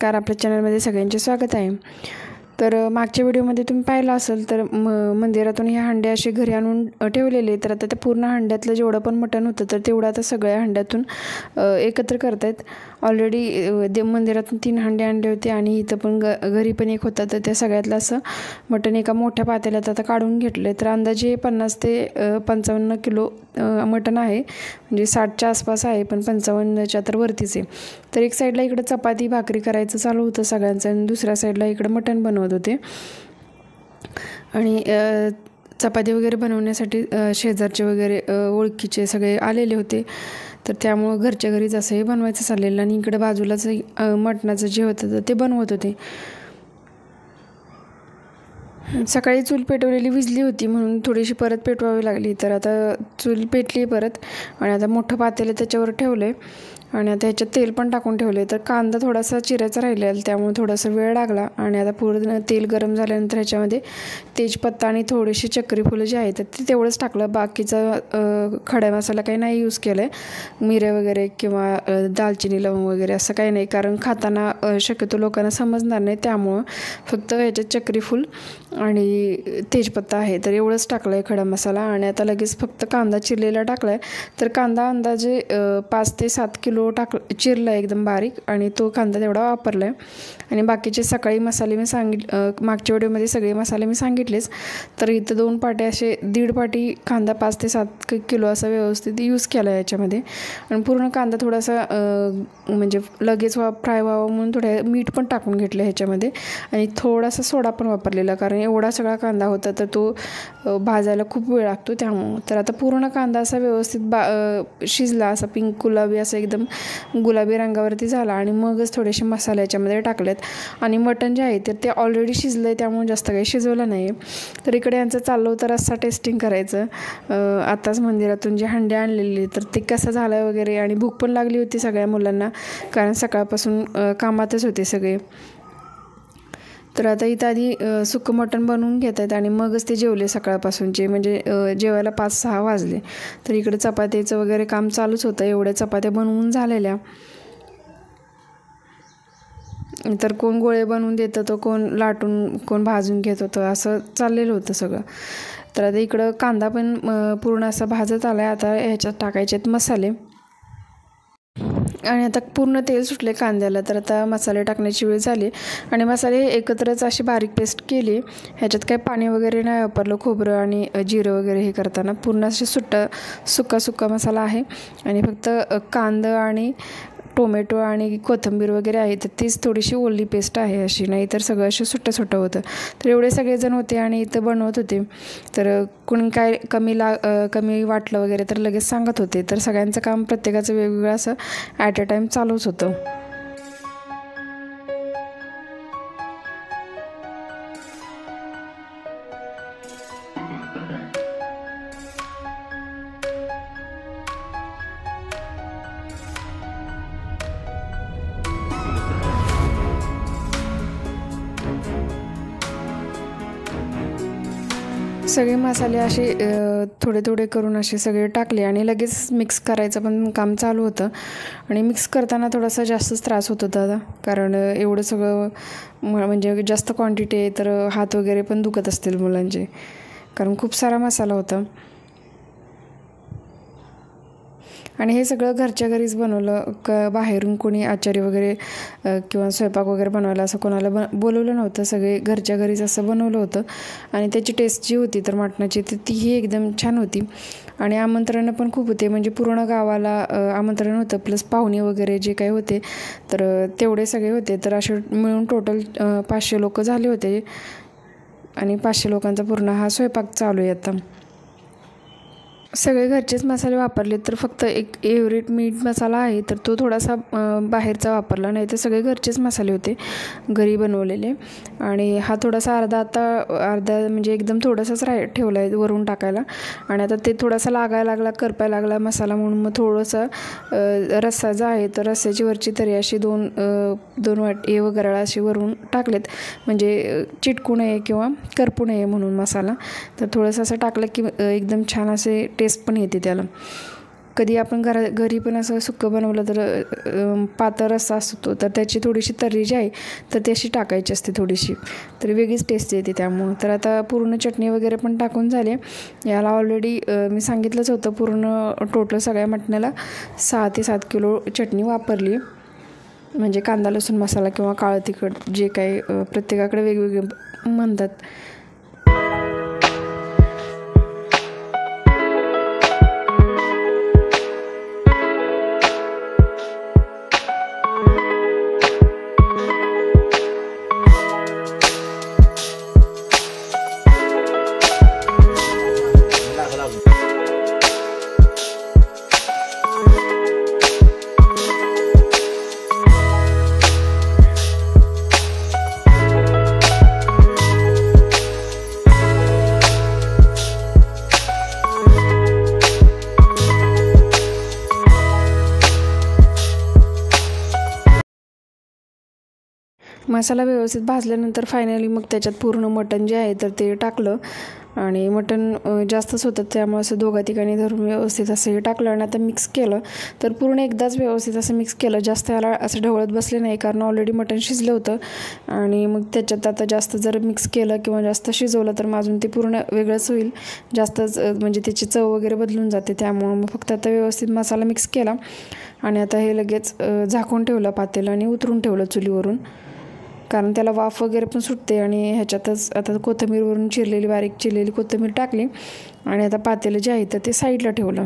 नमस्कार, आपल्या चॅनलमध्ये सगळ्यांचे स्वागत आहे। तर मागच्या व्हिडिओमध्ये तुम्ही पाहिलं असेल तर मंदिरातून हे हंडे असे घरी आणून ठेवलेले। तर आता त्या पूर्ण हंड्यातलं जेवढं पण मटण होतं तर तेवढं आता सगळ्या हंड्यातून एकत्र करतायत। ऑलरेडी मंदिरातून 3 हंडे आणले होते आणि इथं पण घरी पण एक होता। तर त्या सगळ्यातलं असं मटण एका मोठ्या पातेल्यात आता काढून घेतलं। तर अंदाजे 50 ते 55 किलो मटण आहे, म्हणजे 60च्या आसपास आहे, पण 55च्या तर वरतीच आहे। तर एक साईडला इकडे चपाती भाकरी करायचं चालू होतं सगळ्यांचं आणि दुसऱ्या साईडला इकडे मटण बनवत होते। आणि चपाती वगैरे बनवण्यासाठी शेजारचे वगैरे ओळखीचे सगळे आलेले होते। तर त्यामुळे घरच्या घरीच असं हे बनवायचं चाललेलं आणि इकडे बाजूलाच मटणाचं जे होतं तर ते बनवत होते। सकाळी चूल पेटवलेली विजली होती म्हणून थोडीशी परत पेटवावी लागली। तर आता चूल पेटली परत आणि आता मोठं पातेलं त्याच्यावर ठेवले आणि आता ह्याच्यात तेल पण टाकून ठेवले। तर कांदा थोडासा चिरायचा राहिलेला त्यामुळे थोडासा वेळ लागला आणि आता पूर्ण तेल गरम झाल्यानंतर ह्याच्यामध्ये तेजपत्ता आणि थोडीशी चक्री फुलं जी आहेत ते तेवढंच टाकलं। बाकीचा खडा मसाला काही नाही यूज केला आहे, मिरे वगैरे किंवा दालचिनी लवंग वगैरे असं काही नाही, कारण खाताना शक्यतो लोकांना समजणार नाही, त्यामुळं फक्त ह्याच्यात चक्री फूल आणि तेजपत्ता आहे तर एवढंच टाकलं आहे खडा मसाला। आणि आता लगेच फक्त कांदा चिरलेला टाकला आहे। तर कांदा अंदाजे 5 ते 7 किलो चिरला एकदम बारीक आणि तो कांदा तेवढा वापरला आहे। आणि बाकीचे सकाळी मसाले मी मागच्या व्हिडिओमध्ये सगळे मसाले मी सांगितलेच। तर इथं 2 पाटे असे 1.5 पाटी कांदा 5 ते 7 किलो असा व्यवस्थित यूज केला आहे याच्यामध्ये। आणि पूर्ण कांदा थोडासा म्हणजे लगेच फ्राय व्हावं म्हणून थोडं मीठ पण टाकून घेतलं ह्याच्यामध्ये आणि थोडासा सोडा पण वापरलेला, कारण एवढा सगळा कांदा होता तर तो भाजायला खूप वेळ लागतो त्यामुळं। तर आता पूर्ण कांदा असा व्यवस्थित शिजला, असा पिंक गुलाबी असं एकदम गुलाबी रंगावरती झाला आणि मगच थोडेसे मसाले याच्यामध्ये टाकलेत। आणि मटण जे आहे तर ते ऑलरेडी शिजलं आहे त्यामुळे जास्त काही शिजवलं नाही आहे। तर इकडे यांचं चाललं होतं रस्सा टेस्टिंग करायचं आताच मंदिरातून जे हंडे आणलेले तर ते कसं झालं वगैरे, आणि भूक पण लागली होती सगळ्या मुलांना, कारण सकाळपासून कामातच होते सगळे। तर आता इथं आधी सुकं मटण बनवून घेत आहेत आणि मगच ते जेवले सकाळपासूनचे, म्हणजे जेवायला 5-6 वाजले। तर इकडे चपातीचं वगैरे काम चालूच होतं, एवढ्या चपात्या बनवून झालेल्या। तर कोण गोळे बनवून देतं तर कोण लाटून कोण भाजून घेत होतं, असं चाललेलं होतं सगळं। तर आता इकडं कांदा पण पूर्ण असा भाजत आला आहे। आता ह्याच्यात टाकायचे आहेत मसाले आणि आता पूर्ण तेल सुटले कांद्याला। तर आता मसाले टाकण्याची वेळ झाली आणि मसाले एकत्रच अशी बारीक पेस्ट केली। ह्याच्यात काही पाणी वगैरे नाही वापरलं, खोबरं आणि जिरं वगैरे हे करताना पूर्ण असे सुक्का मसाला आहे आणि फक्त कांदा आणि टोमॅटो आणि कोथिंबीर वगैरे आहे तर तीच थोडीशी ओली पेस्ट आहे अशी, नाही तर सगळं असं सुट्टं होतं। तर एवढे सगळेजण होते आणि इथं बनवत होते, तर कोणी काय कमी वाटलं वगैरे तर लगेच सांगत होते। तर सगळ्यांचं काम प्रत्येकाचं वेगवेगळं असं ॲट अ टाईम चालूच होतं। सगळे मसाले असे थोडे करून असे सगळे टाकले आणि लगेच मिक्स करायचं पण काम चालू होतं। आणि मिक्स करताना थोडासा जास्तच त्रास होत होता, कारण एवढं सगळं म्हणजे जास्त क्वांटिटी आहे तर हात वगैरे पण दुखत असतील मुलांचे, कारण खूप सारा मसाला होता। आणि हे सगळं घरच्या घरीच बनवलं, बाहेरून कोणी आचारी वगैरे किंवा स्वयंपाक वगैरे बनवायला असं कोणाला बोलवलं नव्हतं, सगळे घरच्या घरीच असं बनवलं होतं। आणि त्याची टेस्ट जी होती तर मटणाची तर तीही एकदम छान होती। आणि आमंत्रणं पण खूप होते, म्हणजे पूर्ण गावाला आमंत्रण होतं, प्लस पाहुणे वगैरे जे काही होते तर तेवढे सगळे होते। तर असे मिळून टोटल 500 लोक झाले होते आणि 500 लोकांचा पूर्ण हा स्वयंपाक चालू आहे आता। सगळे घरचेच मसाले वापरले, तर फक्त एक एव्हरेट मीठ मसाला आहे तर तो थोडासा बाहेरचा वापरला, नाही तर सगळे घरचेच मसाले होते घरी बनवलेले। आणि हा थोडासा अर्धा म्हणजे एकदम थोडासाच ठेवला आहे वरून टाकायला, आणि आता ते थोडासा करपायला लागला मसाला, म्हणून मग थोडंसं रस्सा जो आहे तर रस्स्याची वरची तरी अशी दोन वाटी वगैरे अशी वरून टाकलेत, म्हणजे चिटकू नये किंवा करपू नये म्हणून मसाला। तर थोडंसं असं टाकलं की एकदम छान असे टेस्ट पण येते त्याला। कधी आपण घरी पण असं सुक्कं बनवलं तर पातळ रस्सा असतो, तर त्याची थोडीशी तर्री जी आहे तर ती अशी टाकायची असते थोडीशी, तर वेगळीच टेस्ट येते त्यामुळं. तर आता पूर्ण चटणी वगैरे पण टाकून झाले. याला ऑलरेडी मी सांगितलंच होतं, पूर्ण टोटल सगळ्या मटणाला 6 ते 7 किलो चटणी वापरली. म्हणजे कांदा लसूण मसाला किंवा काळं तिखट जे काही प्रत्येकाकडे वेगवेगळे म्हणतात. मसाला व्यवस्थित भाजल्यानंतर फायनली मग त्याच्यात पूर्ण मटण जे आहे तर ते टाकलं. आणि मटण जास्तच होतं त्यामुळे असं दोघा ठिकाणी धरून व्यवस्थित असं हे टाकलं आणि आता मिक्स केलं. तर पूर्ण एकदाच व्यवस्थित असं मिक्स केलं, जास्त याला असं ढवळत बसले नाही, कारण ऑलरेडी मटण शिजलं होतं. आणि मग त्याच्यात आता जास्त जर मिक्स केलं किंवा जास्त शिजवलं तर अजून ते पूर्ण वेगळंच होईल, जास्तच म्हणजे त्याची चव वगैरे बदलून जाते. त्यामुळं मग फक्त आता व्यवस्थित मसाला मिक्स केला आणि आता हे लगेच झाकून ठेवलं पातेलं आणि उतरून ठेवलं चुलीवरून, कारण त्याला वाफ वगैरे पण सुटते. आणि ह्याच्यातच आता कोथिंबीरवरून बारीक चिरलेली कोथिंबीर टाकली आणि आता पातेलं जे आहे तर ते साईडला ठेवलं.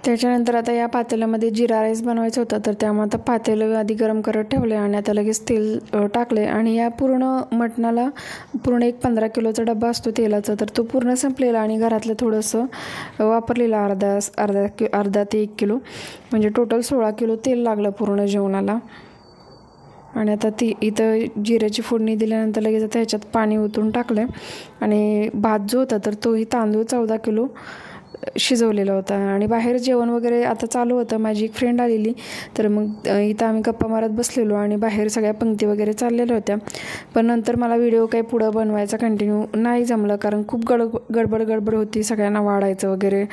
त्याच्यानंतर आता या पातेल्यामध्ये जिरा राईस बनवायचं होतं, तर त्यामुळे आता पातेलं आधी गरम करत ठेवले आणि आता लगेच तेल टाकले. आणि या पूर्ण मटणाला पूर्ण एक 15 किलोचा डबा असतो तेलाचा, तर तो पूर्ण संपलेला आणि घरातलं थोडंसं वापरलेलं अर्धा ते 1 किलो, म्हणजे टोटल 16 किलो तेल लागलं पूर्ण जेवणाला. आणि आता इथं जिऱ्याची फोडणी दिल्यानंतर लगेच आता ह्याच्यात पाणी ओतून टाकलं आणि भात जो होता तर तोही तांदूळ 14 किलो शिजवलेला होता. आणि बाहेर जेवण वगैरे आता चालू होतं, माझी एक फ्रेंड आलेली, तर मग इथं आम्ही गप्पा मारत बसलेलो आणि बाहेर सगळ्या पंक्ती वगैरे चाललेल्या होत्या. पण नंतर मला व्हिडिओ काही पुढं बनवायचा कंटिन्यू नाही जमलं, कारण खूप गडबड होती, सगळ्यांना वाढायचं वगैरे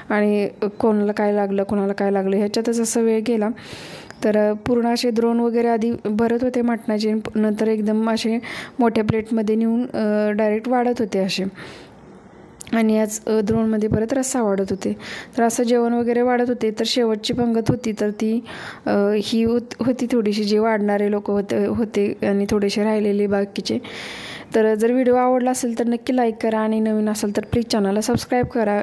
आणि कोणाला काय लागलं ह्याच्यातच असं वेळ गेला. तर पूर्ण असे द्रोण वगैरे आधी भरत होते मटणाचे, नंतर एकदम असे मोठ्या प्लेटमध्ये नेऊन डायरेक्ट वाढत होते असे, आणि याच द्रोणमध्ये परत रस्सा वाढत होते. तर असं जेवण वगैरे वाढत होते. तर शेवटची पंगत होती, तर ती ही होती थोडीशी, जे वाढणारे लोक होते आणि थोडेसे राहिलेले बाकीचे. तर जर व्हिडिओ आवडला असेल तर नक्की लाईक करा आणि नवीन असेल तर प्लीज चॅनलला सबस्क्राईब करा.